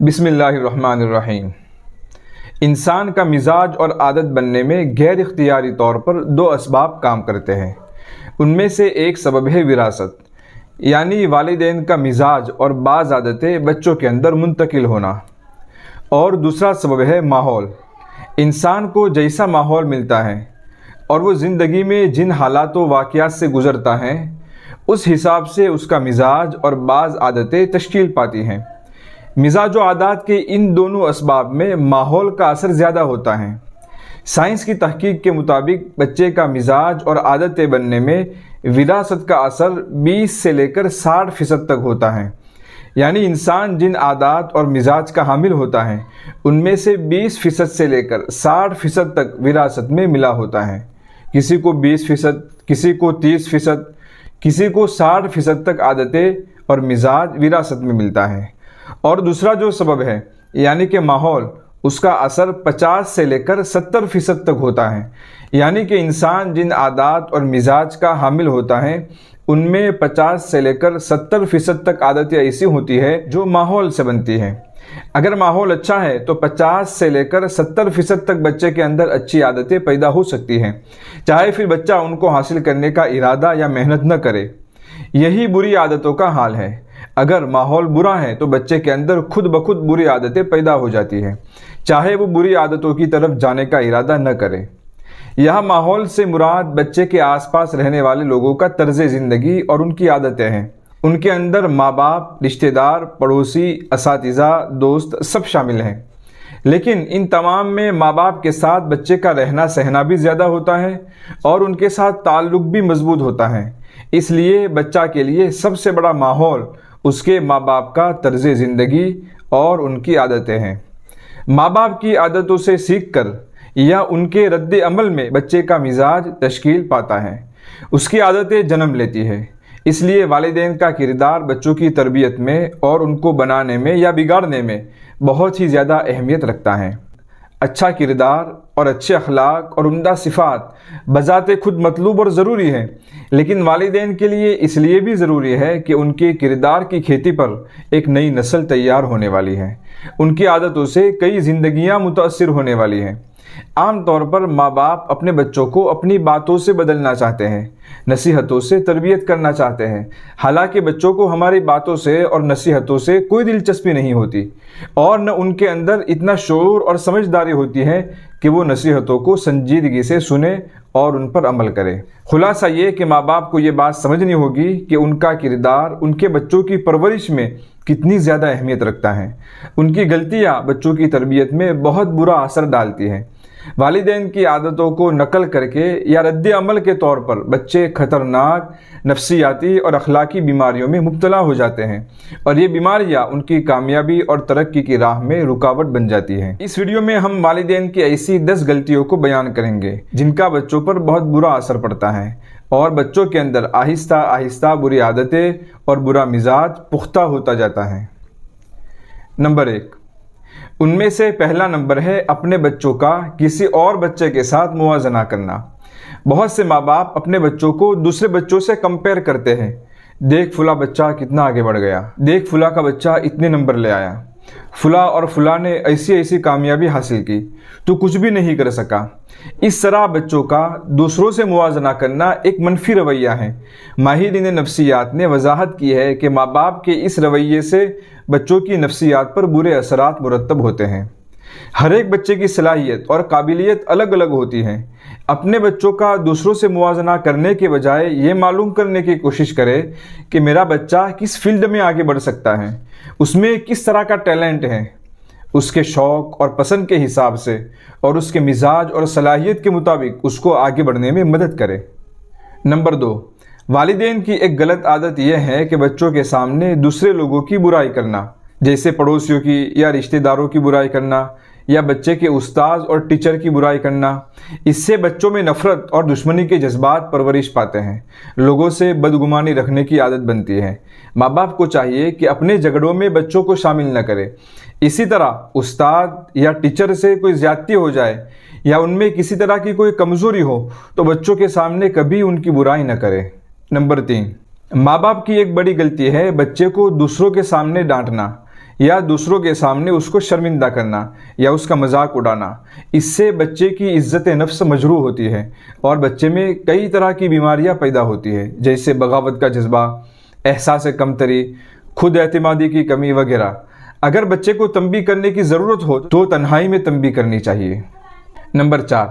بسم اللہ الرحمن الرحیم۔ انسان کا مزاج اور عادت بننے میں غیر اختیاری طور پر دو اسباب کام کرتے ہیں۔ ان میں سے ایک سبب ہے وراثت، یعنی والدین کا مزاج اور بعض عادتیں بچوں کے اندر منتقل ہونا، اور دوسرا سبب ہے ماحول۔ انسان کو جیسا ماحول ملتا ہے اور وہ زندگی میں جن حالات و واقعات سے گزرتا ہے اس حساب سے اس کا مزاج اور بعض عادتیں تشکیل پاتی ہیں۔ مزاج و عادات کے ان دونوں اسباب میں ماحول کا اثر زیادہ ہوتا ہے۔ سائنس کی تحقیق کے مطابق بچے کا مزاج اور عادتیں بننے میں وراثت کا اثر 20 سے لے کر 60% تک ہوتا ہے، یعنی انسان جن عادات اور مزاج کا حامل ہوتا ہے ان میں سے 20% سے لے کر 60% تک وراثت میں ملا ہوتا ہے۔ کسی کو 20%، کسی کو 30%، کسی کو 60% تک عادتیں اور مزاج وراثت میں ملتا ہے۔ اور دوسرا جو سبب ہے یعنی کہ ماحول، اس کا اثر 50 سے لے کر 70% تک ہوتا ہے، یعنی کہ انسان جن عادات اور مزاج کا حامل ہوتا ہے ان میں 50 سے لے کر 70% تک عادتیں ایسی ہوتی ہے جو ماحول سے بنتی ہیں۔ اگر ماحول اچھا ہے تو 50 سے لے کر 70% تک بچے کے اندر اچھی عادتیں پیدا ہو سکتی ہیں، چاہے پھر بچہ ان کو حاصل کرنے کا ارادہ یا محنت نہ کرے۔ یہی بری عادتوں کا حال ہے۔ اگر ماحول برا ہے تو بچے کے اندر خود بخود بری عادتیں پیدا ہو جاتی ہیں، چاہے وہ بری عادتوں کی طرف جانے کا ارادہ نہ کرے۔ یہاں ماحول سے مراد بچے کے آس پاس رہنے والے لوگوں کا طرز زندگی اور ان کی عادتیں ہیں۔ ان کے اندر ماں باپ، رشتہ دار، پڑوسی، اساتذہ، دوست سب شامل ہیں۔ لیکن ان تمام میں ماں باپ کے ساتھ بچے کا رہنا سہنا بھی زیادہ ہوتا ہے اور ان کے ساتھ تعلق بھی مضبوط ہوتا ہے۔ اس لیے بچہ کے لیے سب سے بڑا ماحول اس کے ماں باپ کا طرز زندگی اور ان کی عادتیں ہیں۔ ماں باپ کی عادتوں سے سیکھ کر یا ان کے رد عمل میں بچے کا مزاج تشکیل پاتا ہے، اس کی عادتیں جنم لیتی ہے۔ اس لیے والدین کا کردار بچوں کی تربیت میں اور ان کو بنانے میں یا بگاڑنے میں بہت ہی زیادہ اہمیت رکھتا ہے۔ اچھا کردار اور اچھے اخلاق اور عمدہ صفات بذات خود مطلوب اور ضروری ہیں، لیکن والدین کے لیے اس لیے بھی ضروری ہے کہ ان کے کردار کی کھیتی پر ایک نئی نسل تیار ہونے والی ہے۔ ان کی عادتوں سے کئی زندگیاں متاثر ہونے والی ہیں۔ عام طور پر ماں باپ اپنے بچوں کو اپنی باتوں سے بدلنا چاہتے ہیں، نصیحتوں سے تربیت کرنا چاہتے ہیں، حالانکہ بچوں کو ہماری باتوں سے اور نصیحتوں سے کوئی دلچسپی نہیں ہوتی، اور نہ ان کے اندر اتنا شعور اور سمجھداری ہوتی ہے کہ وہ نصیحتوں کو سنجیدگی سے سنیں اور ان پر عمل کریں۔ خلاصہ یہ کہ ماں باپ کو یہ بات سمجھنی ہوگی کہ ان کا کردار ان کے بچوں کی پرورش میں کتنی زیادہ اہمیت رکھتا ہے۔ ان کی غلطیاں بچوں کی تربیت میں بہت برا اثر ڈالتی ہیں۔ والدین کی عادتوں کو نقل کر کے یا رد عمل کے طور پر بچے خطرناک نفسیاتی اور اخلاقی بیماریوں میں مبتلا ہو جاتے ہیں، اور یہ بیماریاں ان کی کامیابی اور ترقی کی راہ میں رکاوٹ بن جاتی ہیں۔ اس ویڈیو میں ہم والدین کی ایسی 10 غلطیوں کو بیان کریں گے جن کا بچوں پر بہت برا اثر پڑتا ہے اور بچوں کے اندر آہستہ آہستہ بری عادتیں اور برا مزاج پختہ ہوتا جاتا ہے۔ نمبر 1، ان میں سے پہلا نمبر ہے اپنے بچوں کا کسی اور بچے کے ساتھ موازنہ کرنا۔ بہت سے ماں باپ اپنے بچوں کو دوسرے بچوں سے کمپیئر کرتے ہیں۔ دیکھ فلاں بچہ کتنا آگے بڑھ گیا، دیکھ فلاں کا بچہ اتنے نمبر لے آیا، فلاں اور فلاں نے ایسی کامیابی حاصل کی، تو کچھ بھی نہیں کر سکا۔ اس طرح بچوں کا دوسروں سے موازنہ کرنا ایک منفی رویہ ہے۔ ماہرین نفسیات نے وضاحت کی ہے کہ ماں باپ کے اس رویے سے بچوں کی نفسیات پر برے اثرات مرتب ہوتے ہیں۔ ہر ایک بچے کی صلاحیت اور قابلیت الگ الگ ہوتی ہے۔ اپنے بچوں کا دوسروں سے موازنہ کرنے کے بجائے یہ معلوم کرنے کی کوشش کرے کہ میرا بچہ کس فیلڈ میں آگے بڑھ سکتا ہے، اس میں کس طرح کا ٹیلنٹ ہے، اس کے شوق اور پسند کے حساب سے اور اس کے مزاج اور صلاحیت کے مطابق اس کو آگے بڑھنے میں مدد کرے۔ نمبر 2، والدین کی ایک غلط عادت یہ ہے کہ بچوں کے سامنے دوسرے لوگوں کی برائی کرنا، جیسے پڑوسیوں کی یا رشتہ داروں کی برائی کرنا یا بچے کے استاد اور ٹیچر کی برائی کرنا۔ اس سے بچوں میں نفرت اور دشمنی کے جذبات پرورش پاتے ہیں، لوگوں سے بدگمانی رکھنے کی عادت بنتی ہے۔ ماں باپ کو چاہیے کہ اپنے جھگڑوں میں بچوں کو شامل نہ کرے۔ اسی طرح استاد یا ٹیچر سے کوئی زیادتی ہو جائے یا ان میں کسی طرح کی کوئی کمزوری ہو تو بچوں کے سامنے کبھی ان کی برائی نہ کرے۔ نمبر 3، ماں باپ کی ایک بڑی غلطی ہے بچے کو دوسروں کے سامنے ڈانٹنا، یا دوسروں کے سامنے اس کو شرمندہ کرنا یا اس کا مذاق اڑانا، اس سے بچے کی عزت نفس مجروح ہوتی ہے اور بچے میں کئی طرح کی بیماریاں پیدا ہوتی ہے، جیسے بغاوت کا جذبہ، احساس کمتری، خود اعتمادی کی کمی وغیرہ۔ اگر بچے کو تنبیہ کرنے کی ضرورت ہو تو تنہائی میں تنبیہ کرنی چاہیے۔ نمبر 4،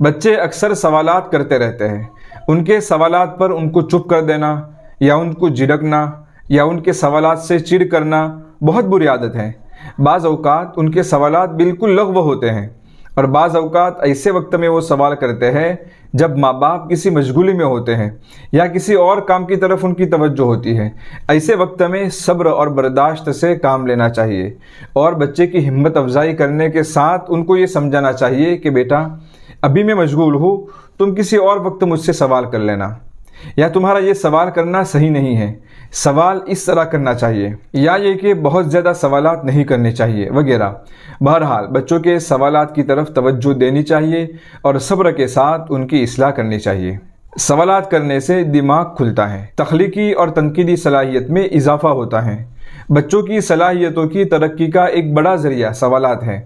بچے اکثر سوالات کرتے رہتے ہیں۔ ان کے سوالات پر ان کو چپ کر دینا یا ان کو جھڑکنا یا ان کے سوالات سے چڑ کرنا بہت بری عادت ہے۔ بعض اوقات ان کے سوالات بالکل لغو ہوتے ہیں اور بعض اوقات ایسے وقت میں وہ سوال کرتے ہیں جب ماں باپ کسی مشغولی میں ہوتے ہیں یا کسی اور کام کی طرف ان کی توجہ ہوتی ہے۔ ایسے وقت میں صبر اور برداشت سے کام لینا چاہیے اور بچے کی ہمت افزائی کرنے کے ساتھ ان کو یہ سمجھانا چاہیے کہ بیٹا ابھی میں مشغول ہوں، تم کسی اور وقت مجھ سے سوال کر لینا، یا تمہارا یہ سوال کرنا صحیح نہیں ہے، سوال اس طرح کرنا چاہیے، یا یہ کہ بہت زیادہ سوالات نہیں کرنے چاہیے وغیرہ۔ بہرحال بچوں کے سوالات کی طرف توجہ دینی چاہیے اور صبر کے ساتھ ان کی اصلاح کرنی چاہیے۔ سوالات کرنے سے دماغ کھلتا ہے، تخلیقی اور تنقیدی صلاحیت میں اضافہ ہوتا ہے۔ بچوں کی صلاحیتوں کی ترقی کا ایک بڑا ذریعہ سوالات ہے۔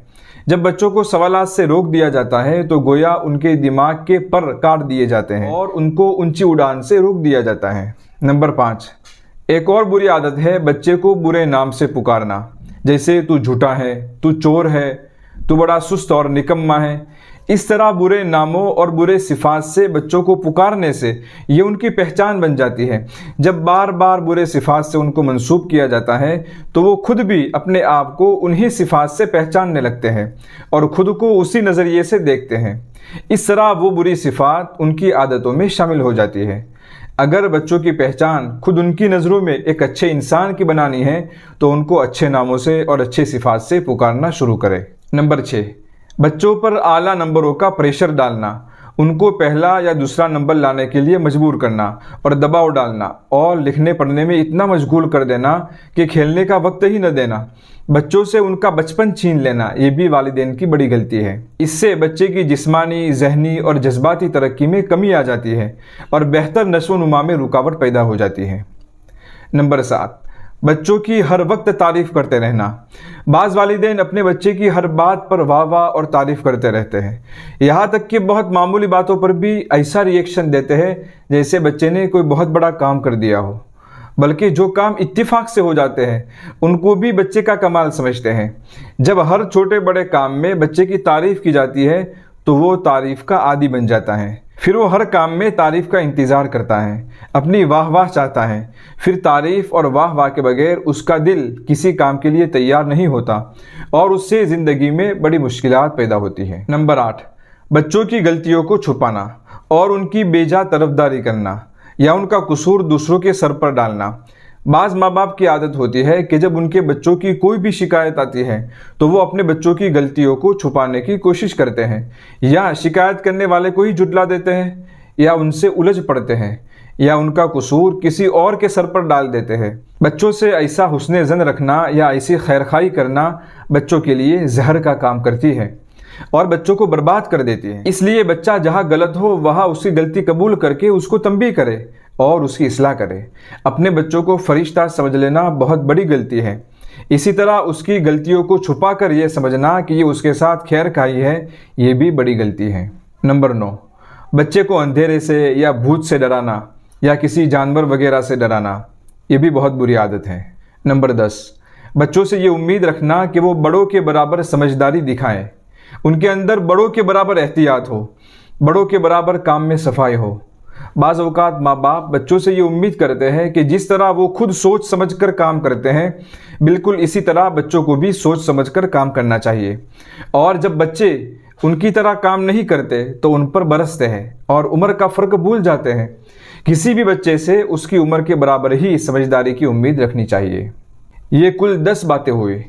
جب بچوں کو سوالات سے روک دیا جاتا ہے تو گویا ان کے دماغ کے پر کاٹ دیے جاتے ہیں اور ان کو اونچی اڑان سے روک دیا جاتا ہے۔ نمبر 5، ایک اور بری عادت ہے بچے کو برے نام سے پکارنا، جیسے تو جھوٹا ہے، تو چور ہے، تو بڑا سست اور نکما ہے۔ اس طرح برے ناموں اور برے صفات سے بچوں کو پکارنے سے یہ ان کی پہچان بن جاتی ہے۔ جب بار بار برے صفات سے ان کو منسوب کیا جاتا ہے تو وہ خود بھی اپنے آپ کو انہی صفات سے پہچاننے لگتے ہیں اور خود کو اسی نظریے سے دیکھتے ہیں۔ اس طرح وہ بری صفات ان کی عادتوں میں شامل ہو جاتی ہے۔ اگر بچوں کی پہچان خود ان کی نظروں میں ایک اچھے انسان کی بنانی ہے تو ان کو اچھے ناموں سے اور اچھے صفات سے پکارنا شروع کرے۔ نمبر 6، بچوں پر اعلیٰ نمبروں کا پریشر ڈالنا، ان کو پہلا یا دوسرا نمبر لانے کے لیے مجبور کرنا اور دباؤ ڈالنا اور لکھنے پڑھنے میں اتنا مشغول کر دینا کہ کھیلنے کا وقت ہی نہ دینا، بچوں سے ان کا بچپن چھین لینا، یہ بھی والدین کی بڑی غلطی ہے۔ اس سے بچے کی جسمانی، ذہنی اور جذباتی ترقی میں کمی آ جاتی ہے اور بہتر نشو و نما میں رکاوٹ پیدا ہو جاتی ہے۔ نمبر 7، بچوں کی ہر وقت تعریف کرتے رہنا۔ بعض والدین اپنے بچے کی ہر بات پر واہ واہ اور تعریف کرتے رہتے ہیں، یہاں تک کہ بہت معمولی باتوں پر بھی ایسا ری ایکشن دیتے ہیں جیسے بچے نے کوئی بہت بڑا کام کر دیا ہو، بلکہ جو کام اتفاق سے ہو جاتے ہیں ان کو بھی بچے کا کمال سمجھتے ہیں۔ جب ہر چھوٹے بڑے کام میں بچے کی تعریف کی جاتی ہے تو وہ تعریف کا عادی بن جاتا ہے، پھر وہ ہر کام میں تعریف کا انتظار کرتا ہے، اپنی واہ واہ چاہتا ہے، پھر تعریف اور واہ واہ کے بغیر اس کا دل کسی کام کے لیے تیار نہیں ہوتا اور اس سے زندگی میں بڑی مشکلات پیدا ہوتی ہیں۔ نمبر 8، بچوں کی غلطیوں کو چھپانا اور ان کی بے جا طرفداری کرنا یا ان کا قصور دوسروں کے سر پر ڈالنا۔ بعض ماں باپ کی عادت ہوتی ہے کہ جب ان کے بچوں کی کوئی بھی شکایت آتی ہے تو وہ اپنے بچوں کی غلطیوں کو چھپانے کی کوشش کرتے ہیں یا شکایت کرنے والے کو ہی جھٹلا دیتے ہیں یا ان سے الجھ پڑتے ہیں یا ان کا قصور کسی اور کے سر پر ڈال دیتے ہیں۔ بچوں سے ایسا حسن ظن رکھنا یا ایسی خیرخواہی کرنا بچوں کے لیے زہر کا کام کرتی ہے اور بچوں کو برباد کر دیتی ہے۔ اس لیے بچہ جہاں غلط ہو وہاں اس کی غلطی قبول کر کے اس کو تنبیہ کرے اور اس کی اصلاح کرے۔ اپنے بچوں کو فرشتہ سمجھ لینا بہت بڑی غلطی ہے۔ اسی طرح اس کی غلطیوں کو چھپا کر یہ سمجھنا کہ یہ اس کے ساتھ خیر خواہی ہے، یہ بھی بڑی غلطی ہے۔ نمبر 9، بچے کو اندھیرے سے یا بھوت سے ڈرانا یا کسی جانور وغیرہ سے ڈرانا، یہ بھی بہت بری عادت ہے۔ نمبر 10، بچوں سے یہ امید رکھنا کہ وہ بڑوں کے برابر سمجھداری دکھائیں، ان کے اندر بڑوں کے برابر احتیاط ہو، بڑوں کے برابر کام میں صفائی ہو۔ بعض اوقات ماں باپ بچوں سے یہ امید کرتے ہیں کہ جس طرح وہ خود سوچ سمجھ کر کام کرتے ہیں بالکل اسی طرح بچوں کو بھی سوچ سمجھ کر کام کرنا چاہیے، اور جب بچے ان کی طرح کام نہیں کرتے تو ان پر برستے ہیں اور عمر کا فرق بھول جاتے ہیں۔ کسی بھی بچے سے اس کی عمر کے برابر ہی سمجھداری کی امید رکھنی چاہیے۔ یہ کل 10 باتیں ہوئی۔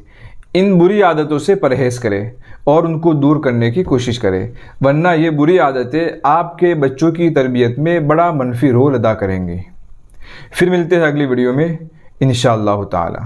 ان بری عادتوں سے پرہیز کرے اور ان کو دور کرنے کی کوشش کرے، ورنہ یہ بری عادتیں آپ کے بچوں کی تربیت میں بڑا منفی رول ادا کریں گی۔ پھر ملتے ہیں اگلی ویڈیو میں انشاءاللہ تعالی۔